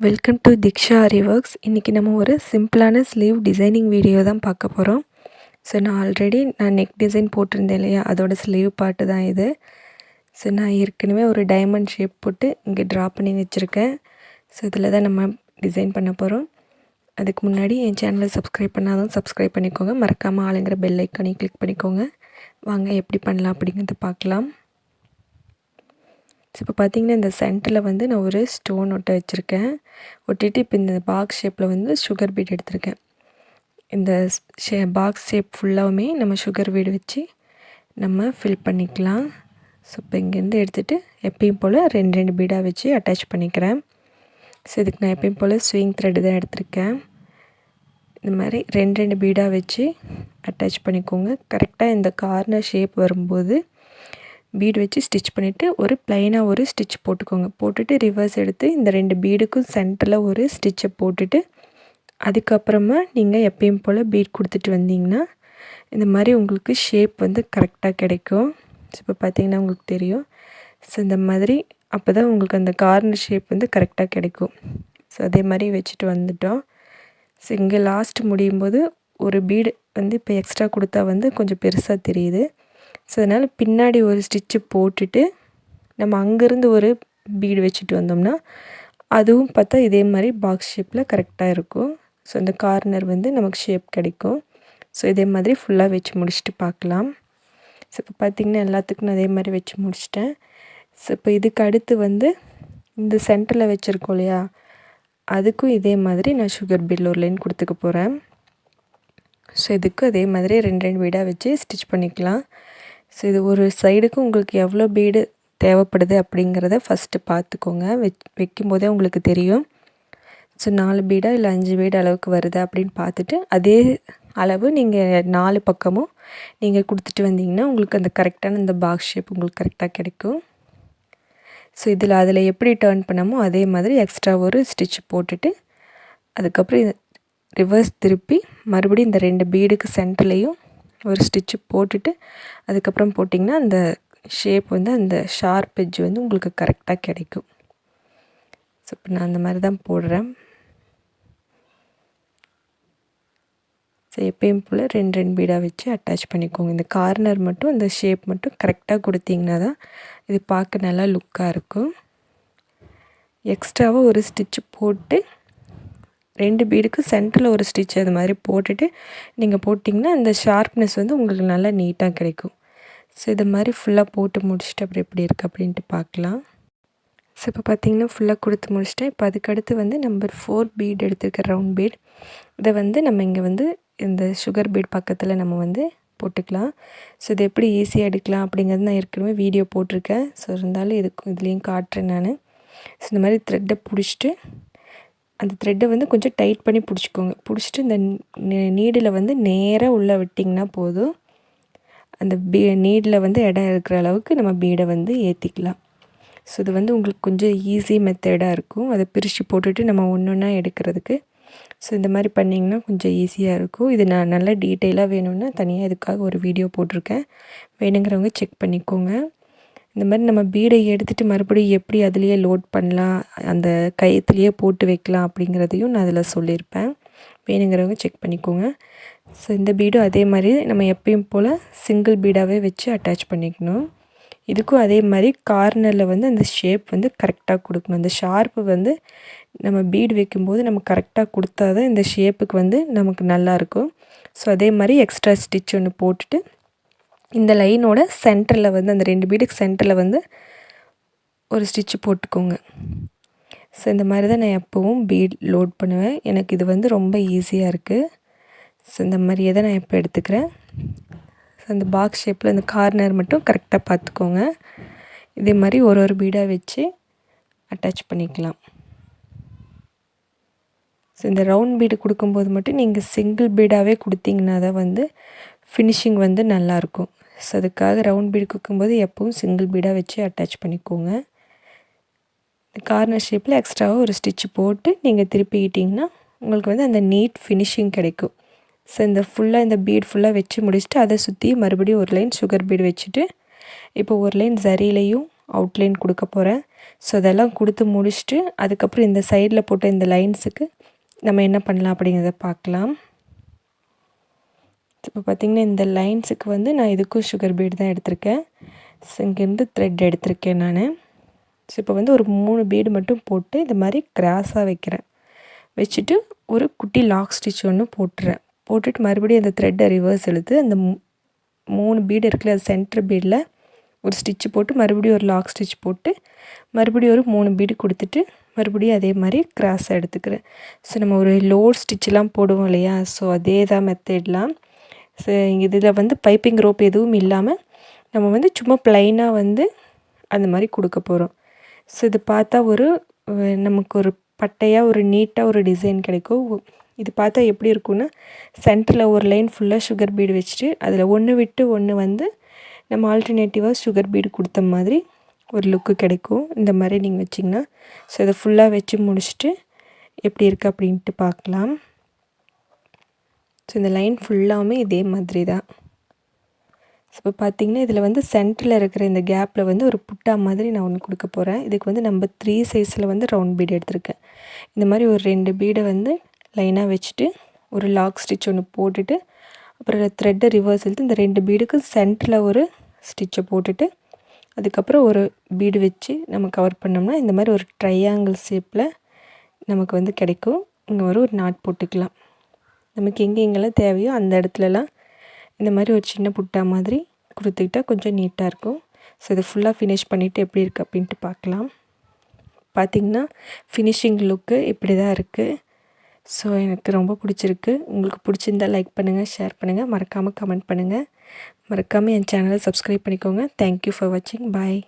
Welcome to Diksha aari works. இன்றைக்கி நம்ம ஒரு சிம்பிளான ஸ்லீவ் டிசைனிங் வீடியோ தான் பார்க்க போகிறோம். ஸோ நான் நெக் டிசைன் போட்டிருந்தேன் இல்லையா, அதோட ஸ்லீவ் பார்ட்டு தான் இது. ஸோ நான் ஏற்கனவே ஒரு டைமண்ட் ஷேப் போட்டு இங்கே ட்ரா பண்ணி வச்சுருக்கேன். ஸோ இதில் தான் நம்ம டிசைன் பண்ண போகிறோம். அதுக்கு முன்னாடி என் சேனலை சப்ஸ்கிரைப் பண்ணாதான் சப்ஸ்கிரைப் பண்ணிக்கோங்க. மறக்காமல் ஆளுங்கிற பெல் ஐக்கானையும் கிளிக் பண்ணிக்கோங்க. வாங்க எப்படி பண்ணலாம் அப்படிங்கிறத பார்க்கலாம். ஸோ இப்போ பார்த்திங்கன்னா இந்த சென்டரில் வந்து நான் ஒரு ஸ்டோன் ஒட்ட வச்சுருக்கேன். ஒட்டிட்டு இப்போ இந்த பாக்ஸ் ஷேப்பில் வந்து சுகர் பீட் எடுத்திருக்கேன். இந்த பாக்ஸ் ஷேப் ஃபுல்லாகவுமே நம்ம சுகர் பீடு வச்சு நம்ம ஃபில் பண்ணிக்கலாம். ஸோ இப்போ இங்கேருந்து எடுத்துகிட்டு எப்பயும் போல் ரெண்டு பீடாக வச்சு அட்டாச் பண்ணிக்கிறேன். ஸோ இதுக்கு நான் எப்பயும் போல் ஸ்விங் த்ரெட்டு தான் எடுத்திருக்கேன். இந்த மாதிரி ரெண்டு பீடாக வச்சு அட்டாச் பண்ணிக்கோங்க. கரெக்டாக இந்த கார்னர் ஷேப் வரும்போது பீடு வச்சு ஸ்டிச் பண்ணிவிட்டு ஒரு ப்ளைனாக ஒரு ஸ்டிச் போட்டுக்கோங்க. போட்டுட்டு ரிவர்ஸ் எடுத்து இந்த ரெண்டு பீடுக்கும் சென்டரில் ஒரு ஸ்டிச்சை போட்டுட்டு அதுக்கப்புறமா நீங்கள் எப்பயும் போல் பீட் கொடுத்துட்டு வந்தீங்கன்னா இந்த மாதிரி உங்களுக்கு ஷேப் வந்து கரெக்டாக கிடைக்கும். ஸோ இப்போ பார்த்திங்கன்னா உங்களுக்கு தெரியும். ஸோ இந்த மாதிரி அப்போ தான் உங்களுக்கு அந்த கார்னர் ஷேப் வந்து கரெக்டாக கிடைக்கும். ஸோ அதே மாதிரி வச்சுட்டு வந்துட்டோம். ஸோ இங்கே லாஸ்ட் முடியும் போது ஒரு பீடு வந்து இப்போ எக்ஸ்ட்ரா கொடுத்தா வந்து கொஞ்சம் பெருசாக தெரியுது. ஸோ அதனால் பின்னாடி ஒரு ஸ்டிச்சு போட்டுட்டு நம்ம அங்கேருந்து ஒரு பீடு வச்சுட்டு வந்தோம்னா அதுவும் பார்த்தா இதே மாதிரி பாக்ஸ் ஷேப்பில் கரெக்டாக இருக்கும். ஸோ அந்த கார்னர் வந்து நமக்கு ஷேப் கிடைக்கும். ஸோ இதே மாதிரி ஃபுல்லாக வச்சு முடிச்சுட்டு பார்க்கலாம். ஸோ இப்போ பார்த்திங்கன்னா எல்லாத்துக்கும் நான் அதே மாதிரி வச்சு முடிச்சிட்டேன். ஸோ இப்போ இதுக்கு அடுத்து வந்து இந்த சென்டரில் வச்சுருக்கோம் இல்லையா, அதுக்கும் இதே மாதிரி நான் சுகர் பீடில் ஒரு லைன் கொடுத்துக்க போகிறேன். ஸோ இதுக்கும் அதே மாதிரி ரெண்டு பீடாக வச்சு ஸ்டிச் பண்ணிக்கலாம். ஸோ இது ஒரு சைடுக்கு உங்களுக்கு எவ்வளோ பீடு தேவைப்படுது அப்படிங்கிறத ஃபஸ்ட்டு பார்த்துக்கோங்க. வைக்கும்போதே உங்களுக்கு தெரியும். ஸோ 4 பீடா இல்லை 5 பீடு அளவுக்கு வருது அப்படின்னு பார்த்துட்டு அதே அளவு நீங்கள் 4 பக்கமும் நீங்கள் கொடுத்துட்டு வந்தீங்கன்னா உங்களுக்கு அந்த கரெக்டான இந்த பாக்ஸ் ஷேப் உங்களுக்கு கரெக்டாக கிடைக்கும். ஸோ அதில் எப்படி டர்ன் பண்ணமோ அதே மாதிரி எக்ஸ்ட்ரா ஒரு ஸ்டிச் போட்டுட்டு அதுக்கப்புறம் ரிவர்ஸ் திருப்பி மறுபடியும் இந்த 2 பீடுக்கு சென்டர்லேயும் ஒரு ஸ்டிச்சு போட்டுட்டு அதுக்கப்புறம் போட்டிங்கன்னா அந்த ஷேப் வந்து அந்த ஷார்ப் எட்ஜ் வந்து உங்களுக்கு கரெக்டாக கிடைக்கும். ஸோ இப்போ நான் அந்த மாதிரி தான் போடுறேன். ஸோ எப்பயும் போல் ரெண்டு பீடாக வச்சு அட்டாச் பண்ணிக்கோங்க. இந்த கார்னர் மட்டும் இந்த ஷேப் மட்டும் கரெக்டாக கொடுத்தீங்கன்னா தான் இது பார்க்க நல்லா லுக்காக இருக்கும். எக்ஸ்ட்ராவாக ஒரு ஸ்டிச்சு போட்டு 2 பீடுக்கு சென்டரில் ஒரு ஸ்டிச் அது மாதிரி போட்டுட்டு நீங்கள் போட்டிங்கன்னா அந்த ஷார்ப்னஸ் வந்து உங்களுக்கு நல்லா நீட்டாக கிடைக்கும். ஸோ இது மாதிரி ஃபுல்லாக போட்டு முடிச்சுட்டு அப்புறம் எப்படி இருக்குது அப்படின்ட்டு பார்க்கலாம். ஸோ இப்போ பார்த்திங்கன்னா ஃபுல்லாக கொடுத்து முடிச்சிட்டேன். இப்போ அதுக்கடுத்து வந்து நம்பர் 4 பீட் எடுத்துருக்க ரவுண்ட் பீட் இதை வந்து நம்ம இங்கே வந்து இந்த சுகர் பீட் பக்கத்தில் நம்ம வந்து போட்டுக்கலாம். ஸோ இது எப்படி ஈஸியாக எடுக்கலாம் அப்படிங்கிறது நான் ஏற்கனவே வீடியோ போட்டிருக்கேன். ஸோ இருந்தாலும் இதுலேயும் காட்டுறேன் நான். ஸோ இந்த மாதிரி த்ரெட்டை பிடிச்சிட்டு அந்த த்ரெட்டை வந்து கொஞ்சம் டைட் பண்ணி பிடிச்சிக்கோங்க. பிடிச்சிட்டு இந்த நீடில் வந்து நேராக உள்ளே விட்டிங்கன்னா போதும். அந்த நீடில் வந்து இடம் இருக்கிற அளவுக்கு நம்ம பீடை வந்து ஏற்றிக்கலாம். ஸோ இது வந்து உங்களுக்கு கொஞ்சம் ஈஸி மெத்தடாக இருக்கும். அதை பிரித்து போட்டுட்டு நம்ம ஒன்றா எடுக்கிறதுக்கு. ஸோ இந்த மாதிரி பண்ணிங்கன்னா கொஞ்சம் ஈஸியாக இருக்கும். இது நான் நல்லா டீட்டெயிலாக வேணும்னா தனியாக இதுக்காக ஒரு வீடியோ போட்டிருக்கேன். வேணுங்கிறவங்க செக் பண்ணிக்கோங்க. இந்த மாதிரி நம்ம பீடை எடுத்துகிட்டு மறுபடியும் எப்படி அதுலேயே லோட் பண்ணலாம், அந்த கயத்துலேயே போட்டு வைக்கலாம் அப்படிங்கிறதையும் நான் அதில் சொல்லியிருப்பேன். வேணுங்கிறவங்க செக் பண்ணிக்கோங்க. ஸோ இந்த பீடும் அதே மாதிரி நம்ம எப்பயும் போல் சிங்கிள் பீடாகவே வச்சு அட்டாச் பண்ணிக்கணும். இதுக்கும் அதே மாதிரி கார்னரில் வந்து அந்த ஷேப் வந்து கரெக்டாக கொடுக்கணும். அந்த ஷார்ப்பு வந்து நம்ம பீடு வைக்கும்போது நம்ம கரெக்டாக கொடுத்தா தான் இந்த ஷேப்புக்கு வந்து நமக்கு நல்லாயிருக்கும். ஸோ அதே மாதிரி எக்ஸ்ட்ரா ஸ்டிச் ஒன்று போட்டுட்டு இந்த லைனோட சென்டரில் வந்து அந்த 2 பீடுக்கு சென்டரில் வந்து ஒரு ஸ்டிச்சு போட்டுக்கோங்க. ஸோ இந்த மாதிரி தான் நான் எப்போவும் பீட் லோட் பண்ணுவேன். எனக்கு இது வந்து ரொம்ப ஈஸியாக இருக்குது. ஸோ இந்த மாதிரியே தான் நான் இப்போ எடுத்துக்கிறேன். ஸோ அந்த பாக்ஸ் ஷேப்பில் அந்த கார்னர் மட்டும் கரெக்டாக பார்த்துக்கோங்க. இதே மாதிரி ஒரு பீடாக வச்சு அட்டாச் பண்ணிக்கலாம். ஸோ இந்த ரவுண்ட் பீடு கொடுக்கும்போது மட்டும் நீங்கள் சிங்கிள் பீடாகவே கொடுத்தீங்கன்னா தான் வந்து ஃபினிஷிங் வந்து நல்லாயிருக்கும். ஸோ அதுக்காக ரவுண்ட் பீடு கொடுக்கும்போது எப்பவும் சிங்கிள் பீடாக வச்சு அட்டாச் பண்ணிக்கோங்க. கார்னர் ஷேப்பில் எக்ஸ்ட்ராவாக ஒரு ஸ்டிச்சு போட்டு நீங்கள் திருப்பிக்கிட்டிங்கன்னா உங்களுக்கு வந்து அந்த நீட் ஃபினிஷிங் கிடைக்கும். ஸோ இந்த பீட் ஃபுல்லாக வச்சு முடிச்சுட்டு அதை சுற்றி மறுபடியும் ஒரு லைன் சுகர் பீடு வச்சுட்டு இப்போ ஒரு லைன் ஜரிலையும் அவுட்லைன் கொடுக்க போகிறேன். ஸோ அதெல்லாம் கொடுத்து முடிச்சுட்டு அதுக்கப்புறம் இந்த சைடில் போட்ட இந்த லைன்ஸுக்கு நம்ம என்ன பண்ணலாம் அப்படிங்கிறத பார்க்கலாம். இப்போ பார்த்திங்கன்னா இந்த லைன்ஸுக்கு வந்து நான் இதுக்கும் சுகர் பீட் தான் எடுத்திருக்கேன். ஸோ இங்கேருந்து த்ரெட் எடுத்திருக்கேன் நான். ஸோ இப்போ வந்து ஒரு 3 பீடு மட்டும் போட்டு இந்த மாதிரி கிராஸாக வைக்கிறேன். வச்சுட்டு ஒரு குட்டி லாக் ஸ்டிச் ஒன்று போட்டுறேன். போட்டுட்டு மறுபடியும் அந்த த்ரெட்டை ரிவர்ஸ் இழுத்து அந்த 3 பீடு இருக்குல்ல அது சென்டர் பீடில் ஒரு ஸ்டிச்சு போட்டு மறுபடியும் ஒரு லாக் ஸ்டிச் போட்டு மறுபடியும் ஒரு 3 பீடு கொடுத்துட்டு மறுபடியும் அதே மாதிரி கிராஸாக எடுத்துக்கிறேன். ஸோ நம்ம ஒரு லோட் ஸ்டிச்செலாம் போடுவோம் இல்லையா, ஸோ அதே தான் மெத்தட்லாம். ஸோ இதில் வந்து பைப்பிங் ரோப் எதுவும் இல்லாமல் நம்ம வந்து சும்மா ப்ளைனாக வந்து அந்த மாதிரி கொடுக்க போகிறோம். ஸோ இது பார்த்தா ஒரு நமக்கு ஒரு பட்டையாக ஒரு நீட்டாக ஒரு டிசைன் கிடைக்கும். இது பார்த்தா எப்படி இருக்குன்னா சென்டரில் ஒரு லைன் ஃபுல்லாக சுகர் பீடு வச்சுட்டு அதில் ஒன்று விட்டு ஒன்று வந்து நம்ம ஆல்டர்னேட்டிவாக சுகர் பீடு கொடுத்த மாதிரி ஒரு லுக்கு கிடைக்கும். இந்த மாதிரி நீங்கள் வச்சிங்கன்னா ஸோ இதை ஃபுல்லாக வச்சு முடிச்சுட்டு எப்படி இருக்குது அப்படின்ட்டு பார்க்கலாம். ஸோ இந்த லைன் ஃபுல்லாமே இதே மாதிரி தான். ஸோ இப்போ பார்த்திங்கன்னா இதில் வந்து சென்டரில் இருக்கிற இந்த கேப்பில் வந்து ஒரு புட்டா மாதிரி நான் ஒன்று கொடுக்க போகிறேன். இதுக்கு வந்து நம்ம 3 சைஸில் வந்து ரவுண்ட் பீடு எடுத்திருக்கேன். இந்த மாதிரி ஒரு 2 பீடை வந்து லைனாக வச்சுட்டு ஒரு லாக் ஸ்டிச் ஒன்று போட்டுட்டு அப்புறம் த்ரெட்டை ரிவர்ஸ் இழுத்து இந்த 2 பீடுக்கு சென்டரில் ஒரு ஸ்டிச்சை போட்டுட்டு அதுக்கப்புறம் ஒரு பீடு வச்சு நம்ம கவர் பண்ணோம்னா இந்த மாதிரி ஒரு ட்ரையாங்கிள் ஷேப்பில் நமக்கு வந்து கிடைக்கும். இங்கே ஒரு நாட் போட்டுக்கலாம். நமக்கு எங்கெங்கெல்லாம் தேவையோ அந்த இடத்துலலாம் இந்த மாதிரி ஒரு சின்ன புட்டா மாதிரி கொடுத்துக்கிட்டா கொஞ்சம் நீட்டாக இருக்கும். ஸோ இதை ஃபுல்லாக ஃபினிஷ் பண்ணிவிட்டு எப்படி இருக்குது அப்படின்ட்டு பார்க்கலாம். பார்த்திங்கன்னா ஃபினிஷிங் லுக்கு இப்படி தான் இருக்குது. ஸோ எனக்கு ரொம்ப பிடிச்சிருக்கு. உங்களுக்கு பிடிச்சிருந்தால் லைக் பண்ணுங்கள், ஷேர் பண்ணுங்கள், மறக்காமல் கமெண்ட் பண்ணுங்கள். மறக்காமல் என் சேனலை சப்ஸ்கிரைப் பண்ணிக்கோங்க. தேங்க்யூ ஃபார் வாட்சிங். பாய்.